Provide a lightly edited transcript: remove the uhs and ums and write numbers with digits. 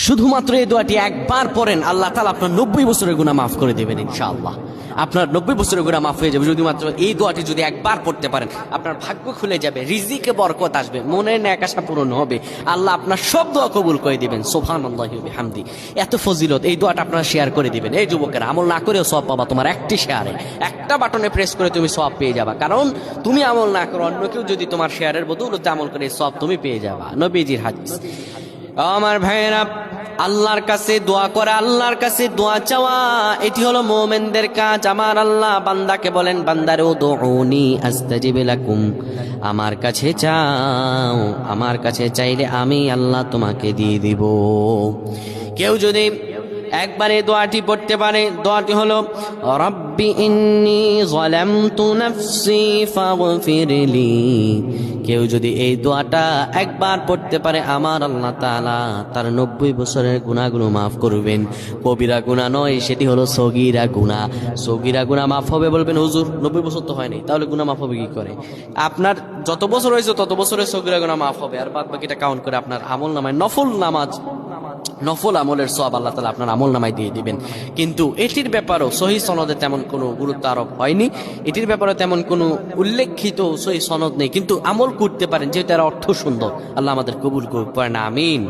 শুধুমাত্র এই দোয়াটি একবার পড়েন, আল্লাহ তাআলা আপনার 90 বছরের গুনাহ মাফ করে দেবেন ইনশাআল্লাহ। আপনার 90 বছরের গুনাহ মাফ হয়ে যাবে যদি মাত্র এই দোয়াটি যদি একবার পড়তে পারেন। আপনার ভাগ্য খুলে যাবে, রিজিকে বরকত আসবে, মনের ন্যাক আশা পূরণ হবে, আল্লাহ আপনার সব দোয়া কবুল করে দিবেন। সুবহানাল্লাহি ওয়া বিহামদি। এত ফজিলত, এই দোয়াটা আপনারা শেয়ার করে দিবেন। এই যুবকেরা, আমল না করেও সওয়াব পাবা। তোমার একটি শেয়ারে, একটা বাটনে প্রেস করে তুমি সওয়াব পেয়ে যাবা। কারণ তুমি আমল না করো, অন্য কেউ যদি তোমার শেয়ারের বদৌলতে আমল করে সওয়াব তুমি পেয়ে যাবা। নবীজির হাদিস। আমার ভাইয়েরা, আল্লাহর কাছে দোয়া করা, আল্লাহর কাছে দোয়া চাওয়া, এটি হলো মুমিনদের কাজ। আমার আল্লাহ বান্দাকে বলেন, বান্দারে উদউনি আস্তাজিব লাকুম, আমার কাছে চাও, আমার কাছে চাইলে আমি আল্লাহ তোমাকে দিয়ে দিব। কেউ যদি একবার এই দোয়াটি পড়তে পারে, দোয়াটি হলো রব্বি ইন্নী যালামতু নাফসি ফাগফিরলি। কেউ যদি এই দোয়াটা একবার পড়তে পারে, আমার আল্লাহ তাআলা তার 90 বছরের গুনাহগুলো মাফ করবেন। কবিরা গুনাহ নয়, সেটি হলো সগীরা গুনাহ। সগীরা গুনাহ মাফ হবে। বলবেন হুজুর 90 বছর তো হয়নি, তাহলে গুনাহ মাফ হবে কি করে? আপনার যত বছর হয়েছে তত বছরের সগীরা গুনাহ মাফ হবে, আর বাদ বাকিটা কাউন্ট করে আপনার আমল নামায় নফল নামাজ, নফল আমলের সওয়াব আল্লাহ তাআলা আপনার আমল নামায় দিয়ে দিবেন। কিন্তু এটির ব্যাপারেও সহিহ সনদে তেমন কোনো গুরুত্ব আরোপ হয়নি, এটির ব্যাপারে তেমন কোনো উল্লেখিত সহিহ সনদ নেই। কিন্তু আমল করতে পারেন, যেহেতু এর অর্থ সুন্দর। আল্লাহ আমাদের কবুল করুক, পড়েন আমিন।